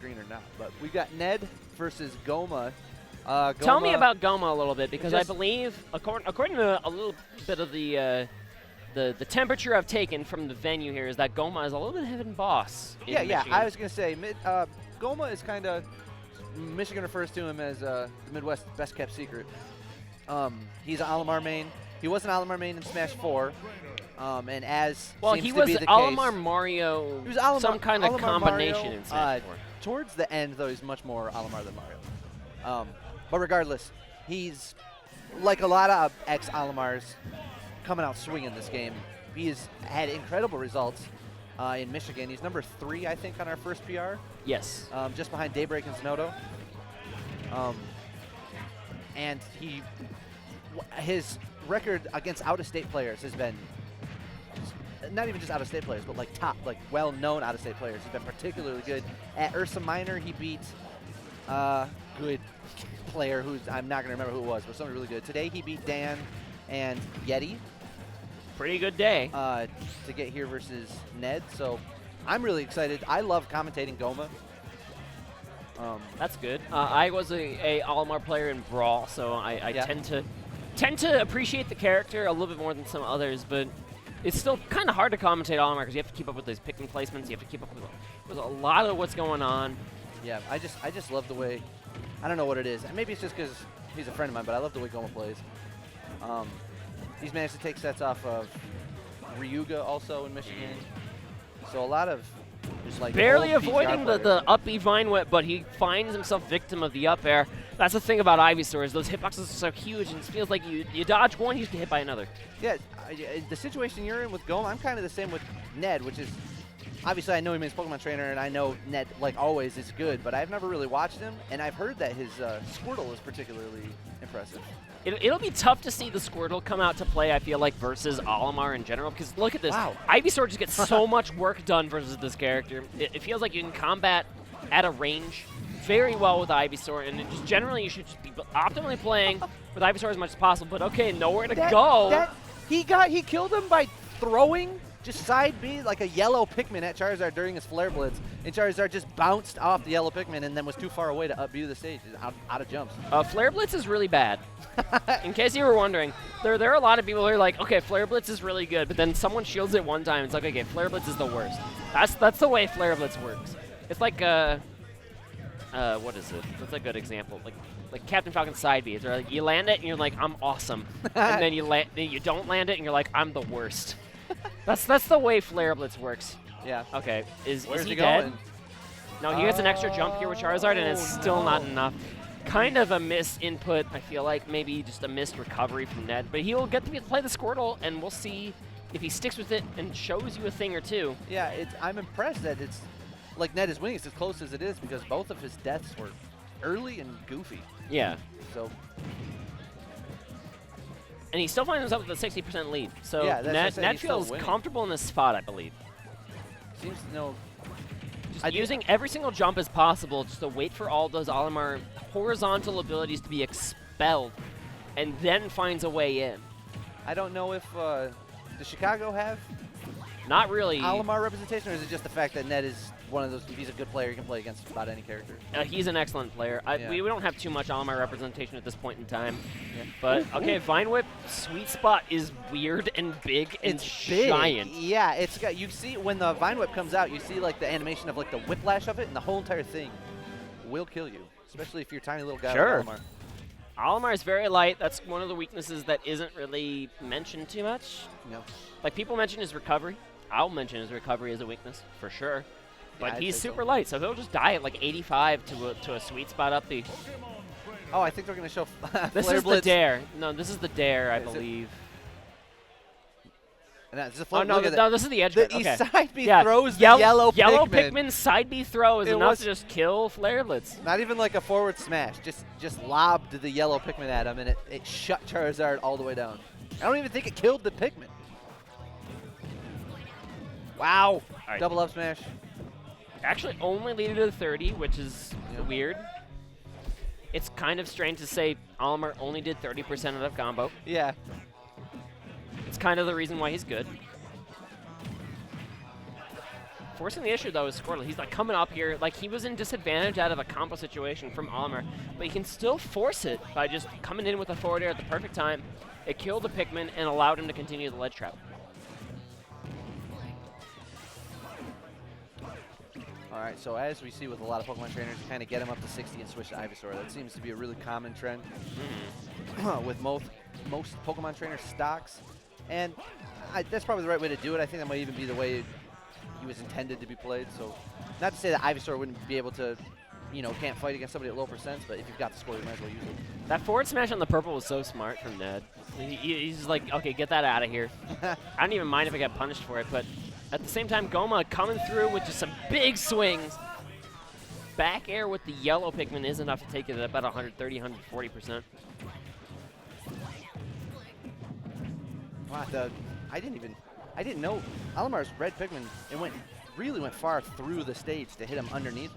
green or not. But we got Ned versus Goma. Tell me about Goma a little bit, because I just- believe, according to a little bit of the temperature I've taken from the venue here, is that Goma is a little bit of a hidden boss. In Michigan. I was gonna say Goma is kind of Michigan refers to him as the Midwest best kept secret. He's an Olimar main. He was an Olimar main in Smash 4, and as seems he to was be the Olimar case, Mario, he was Olimar, some kind of Olimar combination Mario, in Smash 4. Towards the end, though, he's much more Olimar than Mario. But regardless, he's like a lot of ex-Olimars coming out swinging this game. He's had incredible results in Michigan. He's number 3, I think, on our first PR. Yes. Just behind Daybreak and Zenodo. And his record against out-of-state players has been not even just out-of-state players, but like top, like well-known out-of-state players. He's been particularly good. At Ursa Minor, he beat good player who's I'm not going to remember who it was, but somebody really good. Today he beat Dan and Yeti. Pretty good day. To get here versus Ned, so I'm really excited. I love commentating Goma. That's good. I was a Olimar player in Brawl, so I tend to appreciate the character a little bit more than some others, but it's still kind of hard to commentate Olimar because you have to keep up with those picking placements. You have to keep up with a lot of what's going on. Yeah, I just love the way. I don't know what it is. And maybe it's just because he's a friend of mine, but I love the way Goma plays. He's managed to take sets off of Ryuga also in Michigan. So a lot of just like barely old avoiding PGR the up B vine whip, but he finds himself victim of the up air. That's the thing about Ivysaur, is those hitboxes are so huge, and it feels like you dodge one, you get hit by another. Yeah, the situation you're in with Goma, I'm kind of the same with Ned, which is obviously I know him as Pokemon trainer, and I know Ned, like always, is good, but I've never really watched him, and I've heard that his Squirtle is particularly impressive. It'll be tough to see the Squirtle come out to play, I feel like, versus Olimar in general, because look at this. Wow. Ivysaur just gets so much work done versus this character. It feels like you can combat at a range very well with Ivysaur, and just generally you should just be optimally playing with Ivysaur as much as possible, but okay, nowhere to go. He killed him by throwing just side B like a yellow Pikmin at Charizard during his Flare Blitz, and Charizard just bounced off the yellow Pikmin and then was too far away to up B the stage, out of jumps. Flare Blitz is really bad. In case you were wondering, there are a lot of people who are like, okay, Flare Blitz is really good, but then someone shields it one time, it's like, okay, Flare Blitz is the worst. That's the way Flare Blitz works. It's like, what is it? What's a good example? Like Captain Falcon's side B. It's like you land it and you're like, I'm awesome, and then you don't land it and you're like, I'm the worst. That's the way Flare Blitz works. Yeah. Okay. Is he going? dead? No, he gets an extra jump here with Charizard, and it's still not enough. Kind of a missed input, I feel like. Maybe just a missed recovery from Ned. But he will get to play the Squirtle, and we'll see if he sticks with it and shows you a thing or two. Yeah, I'm impressed that it's like Ned is winning. It's as close as it is because both of his deaths were early and goofy. Yeah. So. And he still finds himself with a 60% lead. So yeah, Ned feels comfortable in this spot, I believe. Seems to know. Just using every single jump as possible just to wait for all those Olimar horizontal abilities to be expelled, and then finds a way in. I don't know if does Chicago have not really Olimar representation, or is it just the fact that Ned is one of those, he's a good player, he can play against about any character? He's an excellent player. Yeah. We don't have too much Olimar representation at this point in time. Yeah. But, okay, Vine Whip Sweet Spot is weird and big and giant. Yeah, it's got, you see, when the Vine Whip comes out, you see like the animation of like the whiplash of it, and the whole entire thing will kill you, especially if you're a tiny little guy Sure. like Olimar. Olimar is very light. That's one of the weaknesses that isn't really mentioned too much. No. Like, people mention his recovery. I'll mention his recovery as a weakness, for sure. But Yeah, he's super light, so he'll just die at like 85 to a sweet spot up the. Oh, I think they're going to show This Flare is Blitz. the dare. No, this is the dare, I Is it? believe. And that's Oh, no, this is the edge guard. The Okay. side B Yeah, throws the yellow Pikmin. Pikmin side B throw is It enough was- to just kill Flare Blitz. Not even like a forward smash, just lobbed the yellow Pikmin at him, and it shut Charizard all the way down. I don't even think it killed the Pikmin. Wow. Right. Double up smash. Actually only leading to the 30, which is weird. It's kind of strange to say Olimar only did 30% of that combo. Yeah. It's kind of the reason why he's good. Forcing the issue, though, is Squirtle. He's like coming up here. Like, he was in disadvantage out of a combo situation from Olimar, but he can still force it by just coming in with a forward air at the perfect time. It killed the Pikmin and allowed him to continue the ledge trap. All right, so as we see with a lot of Pokemon trainers, you kind of get them up to 60 and switch to Ivysaur. That seems to be a really common trend with most Pokemon trainer stocks. And that's probably the right way to do it. I think that might even be the way he was intended to be played. So not to say that Ivysaur wouldn't be able to, you know, can't fight against somebody at low percents, but if you've got the score, you might as well use it. That forward smash on the purple was so smart from Ned. He's like, okay, get that out of here. I don't even mind if I get punished for it, but at the same time, Goma coming through with just some big swings. Back air with the yellow Pikmin is enough to take it at about 130, 140%. Wow, I didn't know Olimar's red Pikmin, really went far through the stage to hit him underneath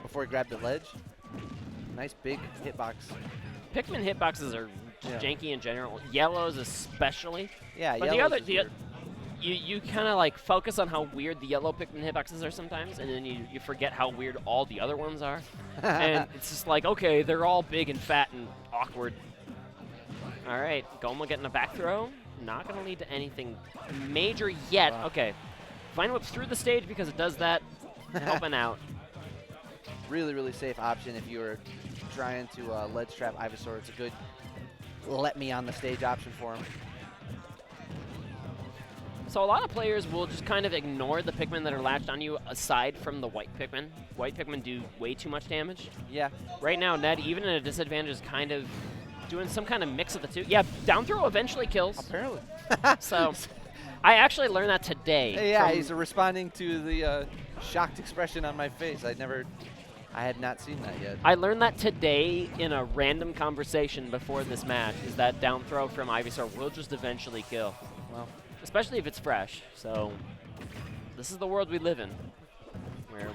before he grabbed the ledge. Nice big hitbox. Pikmin hitboxes are janky in general. Yellows especially. Yeah, but you kind of like focus on how weird the yellow Pikmin hitboxes are sometimes, and then you forget how weird all the other ones are. And it's just like, okay, they're all big and fat and awkward. All right, Goma getting a back throw. Not going to lead to anything major yet. Wow. Okay, Vine Whip through the stage because it does that, helping out. Really, really safe option if you were trying to ledge trap Ivysaur. It's a good let me on the stage option for him. So a lot of players will just kind of ignore the Pikmin that are latched on you aside from the white Pikmin. White Pikmin do way too much damage. Yeah. Right now, Ned, even at a disadvantage, is kind of doing some kind of mix of the two. Yeah, down throw eventually kills. Apparently. So I actually learned that today. Yeah, he's responding to the shocked expression on my face. I had not seen that yet. I learned that today in a random conversation before this match, is that down throw from Ivysaur will just eventually kill. Well, especially if it's fresh. So this is the world we live in,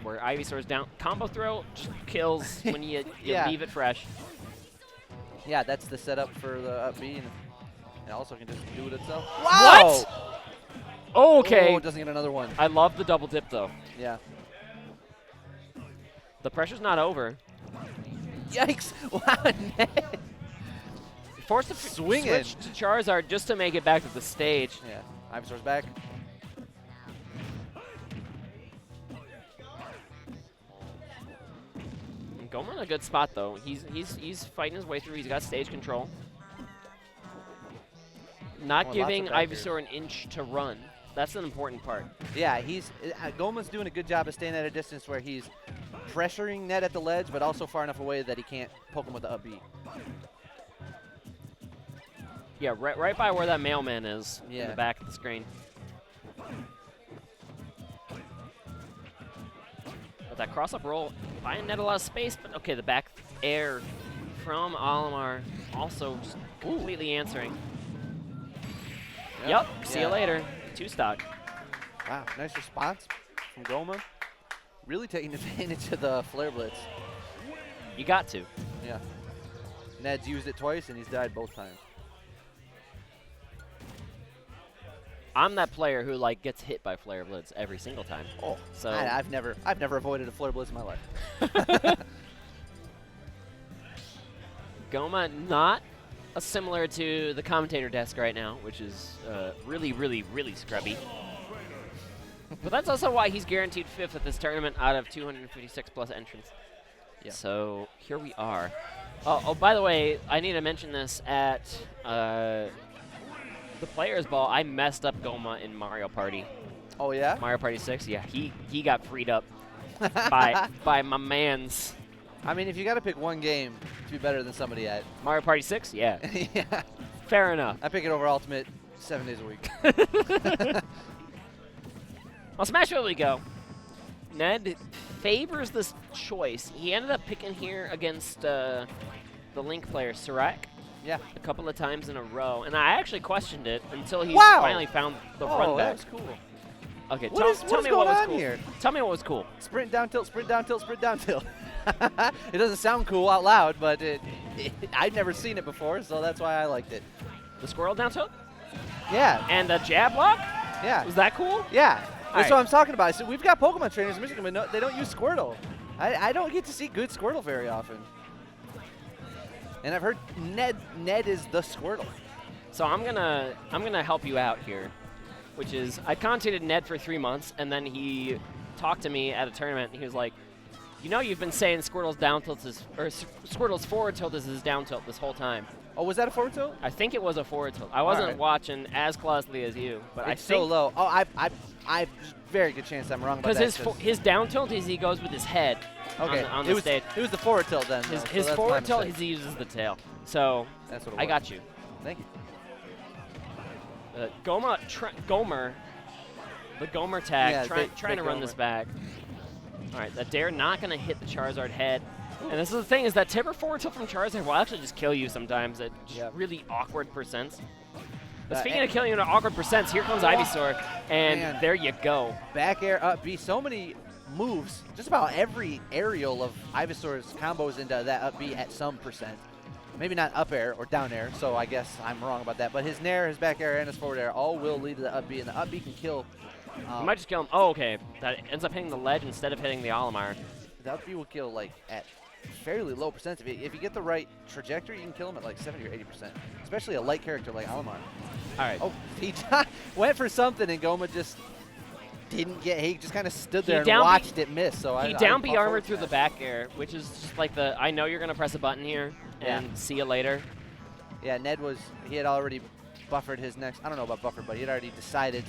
where Ivysaur's down. Combo throw just kills when you leave it fresh. Yeah, that's the setup for the up B, and it also can just do it itself. Wow! What? Okay. Oh, it doesn't get another one. I love the double dip, though. Yeah. The pressure's not over. Yikes! Wow, Forced to switch to Charizard just to make it back to the stage. Yeah, Ivysaur's back. Goma in a good spot though. He's fighting his way through. He's got stage control. Not giving Ivysaur an inch to run. That's an important part. Yeah, Goma's doing a good job of staying at a distance where he's pressuring Ned at the ledge, but also far enough away that he can't poke him with the up B. Yeah, right by where that mailman is in the back of the screen. But that cross-up roll, buying Ned a lot of space, but okay, the back air from Olimar also just completely answering. Yep, see you later. 2-stock. Wow, nice response from Goma. Really taking advantage of the Flare Blitz. You got to. Yeah. Ned's used it twice, and he's died both times. I'm that player who like gets hit by Flare Blitz every single time. Oh, so I've never avoided a Flare Blitz in my life. Goma not similar to the commentator desk right now, which is really, really, really scrubby. But that's also why he's guaranteed 5th at this tournament out of 256 plus entrants. Yeah. So here we are. Oh, by the way, I need to mention this at the Players Ball. I messed up Goma in Mario Party. Oh yeah? Mario Party 6, yeah. He got freed up by my mans. I mean, if you got to pick one game to be better than somebody at Mario Party 6, yeah. Yeah. Fair enough. I pick it over Ultimate 7 days a week. Well, Smash Wheel we go. Ned favors this choice. He ended up picking here against the Link player, Serac. Yeah. A couple of times in a row. And I actually questioned it until he finally found the run back. That was cool. Okay, tell me what was cool. Here? Tell me what was cool. Sprint down tilt, sprint down tilt, sprint down tilt. It doesn't sound cool out loud, but I'd never seen it before, so that's why I liked it. The squirrel down tilt? Yeah. And the jab block? Yeah. Was that cool? Yeah. That's what I'm talking about. So we've got Pokemon trainers in Michigan, but no, they don't use Squirtle. I don't get to see good Squirtle very often. And I've heard Ned is the Squirtle. So I'm gonna help you out here, which is I contacted Ned for 3 months, and then he talked to me at a tournament, and he was like, you know, you've been saying Squirtle's down tilt is, or Squirtle's forward tilt is his down tilt this whole time. Oh, was that a forward tilt? I think it was a forward tilt. I wasn't watching as closely as you, but it's so low. Oh, I very good chance I'm wrong about that. Because his down tilt is he goes with his head on the stage. It was the forward tilt then. His forward tilt is he uses the tail. So that's what it was. I got you. Thank you. Gomer, the Gomer tag, trying to run this back. All right, that dare not going to hit the Charizard head. Ooh. And this is the thing, is that tipper forward tilt from Charizard will actually just kill you sometimes at really awkward percents. But speaking of killing you at awkward percents, here comes Ivysaur, and there you go. Back air, up B, so many moves. Just about every aerial of Ivysaur's combos into that up B at some percent. Maybe not up air or down air, so I guess I'm wrong about that. But his nair, his back air, and his forward air all will lead to the up B, and the up B can kill. You might just kill him. Oh, okay. That ends up hitting the ledge instead of hitting the Olimar. The up B will kill like at fairly low percent. If you get the right trajectory, you can kill him at like 70 or 80%, especially a light character like Olimar. All right. Oh, he went for something, and Goma just didn't get. He just kind of stood there and watched it miss. So he down B armored through the back air, which is just like the I know you're gonna press a button here and see you later. Yeah, Ned he had already buffered his next. I don't know about buffered, but he had already decided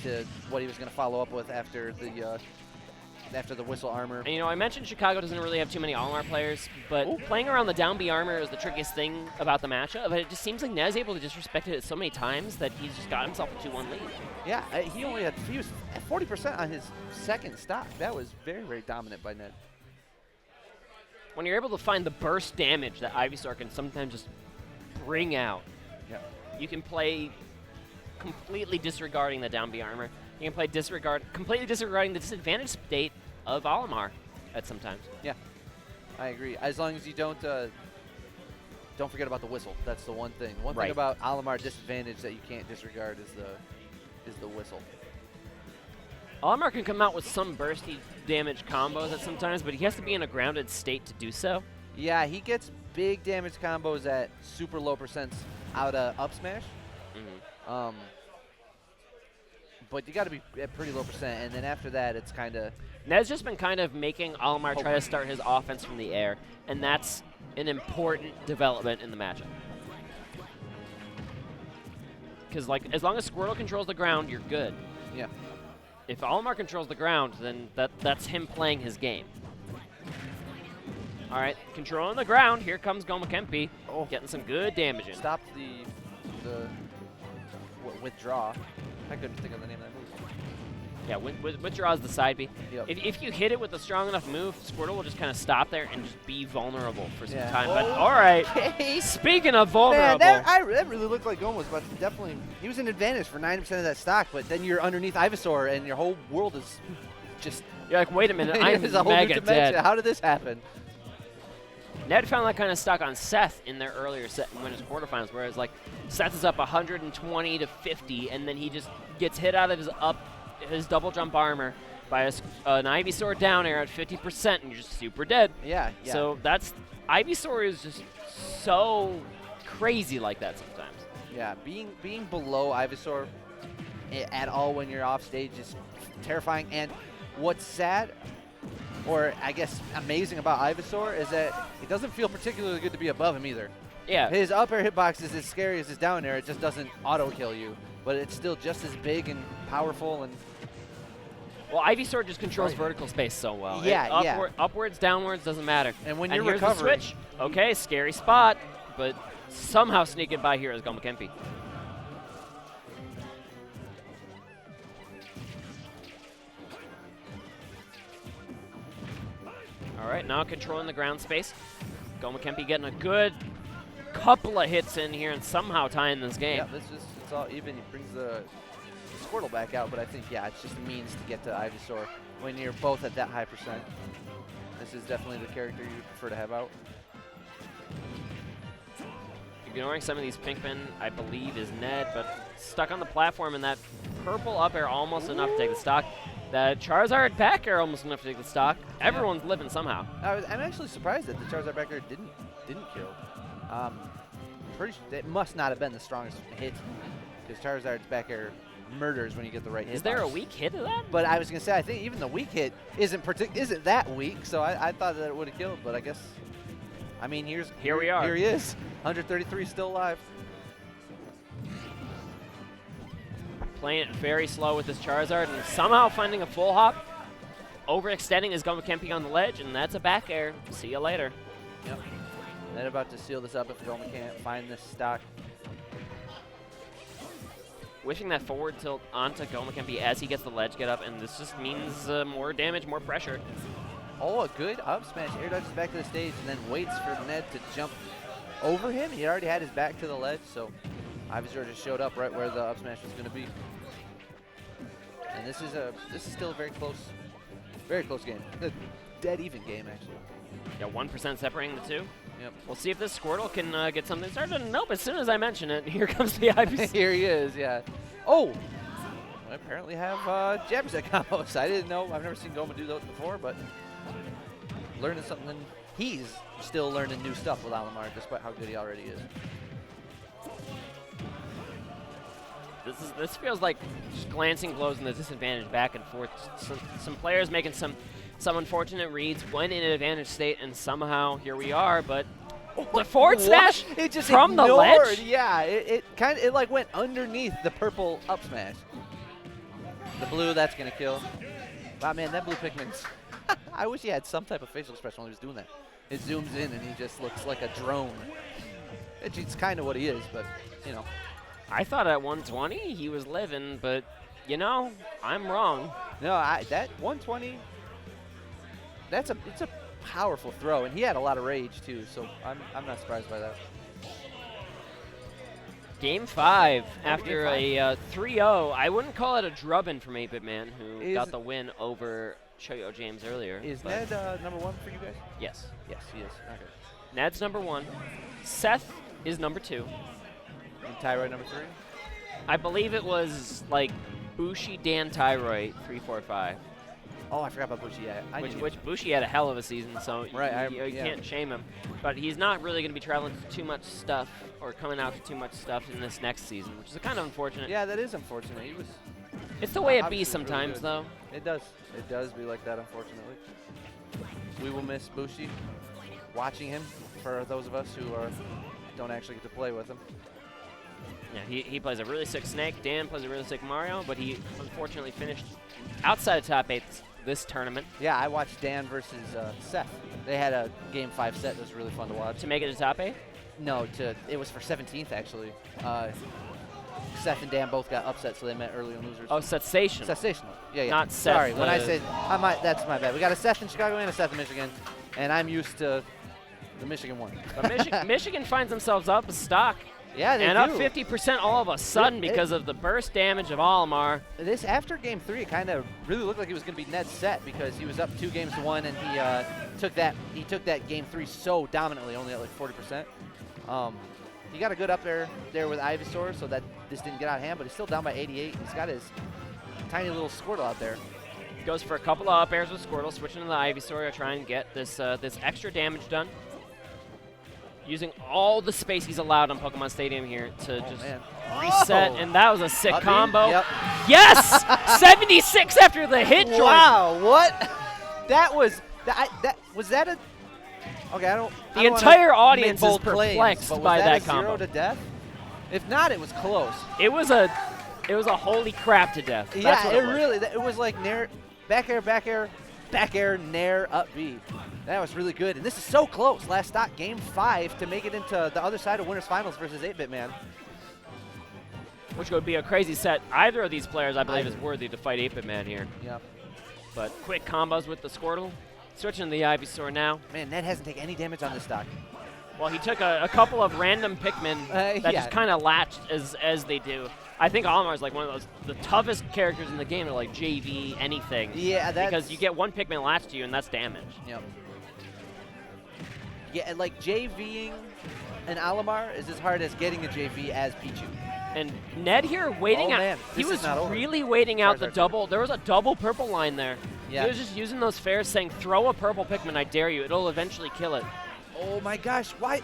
what he was gonna follow up with after the whistle armor. And you know, I mentioned Chicago doesn't really have too many Olimar players, but playing around the down B armor is the trickiest thing about the matchup. But it just seems like Ned's able to disrespect it so many times that he's just got himself a 2-1 lead. Yeah, he was at 40% on his second stock. That was very, very dominant by Ned. When you're able to find the burst damage that Ivysaur can sometimes just bring out, you can play completely disregarding the down B armor. You can play completely disregarding the disadvantage state of Olimar at sometimes. Yeah, I agree. As long as you don't forget about the whistle. That's the one thing. One thing about Olimar disadvantage that you can't disregard is the whistle. Olimar can come out with some bursty damage combos at sometimes, but he has to be in a grounded state to do so. Yeah, he gets big damage combos at super low percents out of up smash. But you got to be at pretty low percent, and then after that, it's kind of. Ned's just been kind of making Olimar try to start his offense from the air, and that's an important development in the matchup. Because like, as long as Squirtle controls the ground, you're good. Yeah. If Olimar controls the ground, then that's him playing his game. All right, controlling the ground. Here comes Gomakenpi, getting some good damage in. Stop the withdraw. I couldn't think of the name of that move. Yeah, withdraw is the side B. Yep. If you hit it with a strong enough move, Squirtle will just kind of stop there and just be vulnerable for some time. But all right, speaking of vulnerable. Man, that really looked like Goma was about to definitely. He was an advantage for 90% of that stock, but then you're underneath Ivysaur and your whole world is just. You're like, wait a minute, I'm mega dead. How did this happen? Ned found that kind of stock on Seth in their earlier set when his quarterfinals, whereas like Seth is up 120 to 50, and then he just gets hit out of his double jump armor by an Ivysaur down air at 50%, and you're just super dead. Yeah. So Ivysaur is just so crazy like that sometimes. Yeah, being below Ivysaur at all when you're off stage is terrifying. And what's sad, or I guess amazing about Ivysaur, is that it doesn't feel particularly good to be above him either. Yeah. His up air hitbox is as scary as his down air. It just doesn't auto kill you, but it's still just as big and powerful. And well, Ivysaur just controls vertical space so well. Yeah, Upwards, downwards, doesn't matter. And when you're here's recovering, the switch. Okay, scary spot, but somehow sneaking by here is Gomakenpi. All right, now controlling the ground space. Gomakenpi getting a good couple of hits in here and somehow tying this game. Yeah, it's all even. He brings the Squirtle back out, but I think, it's just a means to get to Ivysaur when you're both at that high percent. This is definitely the character you prefer to have out. Ignoring some of these Pinkmen, I believe, is Ned, but stuck on the platform, and that purple up air almost enough to take the stock. The Charizard back air almost enough to take the stock. Everyone's living somehow. I'm actually surprised that the Charizard back air didn't kill. It must not have been the strongest hit, because Charizard's back air murders when you get the right hit. Is there a weak hit of that? But I was gonna say, I think even the weak hit isn't that weak. So I thought that it would have killed, but I guess. I mean, here we are. Here he is, 133, still alive. Playing it very slow with this Charizard and somehow finding a full hop. Overextending his Gomakenpi on the ledge, and that's a back air. See you later. Yep. They're about to seal this up if Goma can't find this stock. Wishing that forward tilt onto Gomakenpi as he gets the ledge get up, and this just means more damage, more pressure. Oh, a good up smash. Air dodges back to the stage and then waits for Ned to jump over him. He already had his back to the ledge, so Ivysaur just showed up right where the up smash was going to be. And this is still a very close game. A dead even game, actually. Yeah, 1% separating the two. Yep. We'll see if this Squirtle can get something started. Nope, as soon as I mention it, here comes the Ivysaur. Here he is, yeah. Oh! I apparently have jab set combos. I didn't know. I've never seen Goma do those before, but learning something. He's still learning new stuff with Olimar, despite how good he already is. This feels like just glancing blows in the disadvantage back and forth. Some players making some unfortunate reads when in an advantage state, and somehow here we are. But the forward smash it just from ignored. the ledge. Yeah, it like went underneath the purple up smash. The blue, that's gonna kill. Wow, man, that blue Pikmin's. I wish he had some type of facial expression when he was doing that. It zooms in and he just looks like a drone. It's kind of what he is, but you know. I thought at 120 he was living, but you know, I'm wrong. No, that 120. It's a powerful throw, and he had a lot of rage too. So I'm not surprised by that. Game 5 after a 3-0. I wouldn't call it a drubbing from 8BitMan, who got the win over Choyo James earlier. Is Ned number 1 for you guys? Yes. Yes, he is. Okay. Ned's number 1. Seth is number 2. And Thyroid number 3? I believe it was like Bushi, Dan, Thyroid, 3, 4, 5. Oh, I forgot about Bushi. Yeah, which Bushi had a hell of a season, so right, you can't shame him. But he's not really going to be traveling to too much stuff or coming out to too much stuff in this next season, which is kind of unfortunate. Yeah, that is unfortunate. He was. It's the way it be sometimes, really though. It does. It does be like that, unfortunately. We will miss Bushi. Watching him for those of us who don't actually get to play with him. Yeah, he plays a really sick Snake. Dan plays a really sick Mario, but he unfortunately finished outside of top 8 this tournament. Yeah, I watched Dan versus Seth. They had a Game 5 set that was really fun to watch. To make it to top 8? No, it was for 17th, actually. Seth and Dan both got upset, so they met early in losers. Oh, Sensational. Sensational. Yeah. Not Seth. Sorry, when I said, that's my bad. We got a Seth in Chicago and a Seth in Michigan, and I'm used to the Michigan one. But Michigan finds themselves up a stock. Yeah, they and do. up 50% all of a sudden because of the burst damage of Olimar. This after Game 3, it kind of really looked like it was going to be Ned's set because he was up 2 games to 1, and he took that Game 3 so dominantly, only at like 40%. He got a good up there with Ivysaur, so that this didn't get out of hand, but he's still down by 88. He's got his tiny little Squirtle out there. Goes for a couple of up airs with Squirtle, switching to the Ivysaur to try and get this this extra damage done. Using all the space he's allowed on Pokemon Stadium here to reset, and that was a sick combo. Yep. Yes! 76 after the hit, Jordan. Wow, what? Was that a... Okay, I don't... The entire audience is perplexed by that combo. 0 to death? If not, it was close. It was a holy crap to death. That's yeah, what it was like nair, back air, nair, up B. That was really good, and this is so close. Last stock, Game 5, to make it into the other side of Winners Finals versus 8BitMan. Which would be a crazy set. Either of these players, I believe, is worthy to fight 8BitMan here. Yep. But quick combos with the Squirtle. Switching to the Ivysaur now. Man, Ned hasn't taken any damage on this stock. Well, he took a couple of random Pikmin that just kind of latched as they do. I think Olimar's like one of the toughest characters in the game to like JV anything. Yeah, because you get one Pikmin latched to you, and that's damage. Yep. Yeah, like JVing an Olimar is as hard as getting a JV as Pichu. And Ned here waiting Oh, out. man, He this is was not over. really waiting out the Charizard's double. There was a double purple line there. Yeah. He was just using those fairs saying, throw a purple Pikmin, I dare you. It'll eventually kill it. Oh my gosh, why?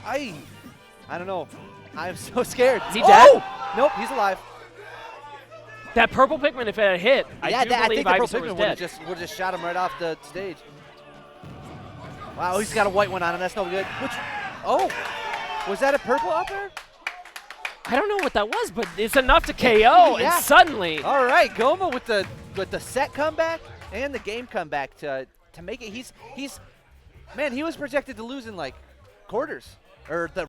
I don't know. I'm so scared. Is he dead? Oh! Nope, he's alive. That purple Pikmin, if it had hit, Yeah, I do I believe think the purple Ivysaur was Pikmin would dead. have just shot him right off the stage. Wow, he's got a white one on him. That's no good. Oh, was that a purple up there? I don't know what that was, but it's enough to KO, Yeah. and suddenly, All right, Goma with the set comeback and the game comeback to make it. He's man, he was projected to lose in like quarters or the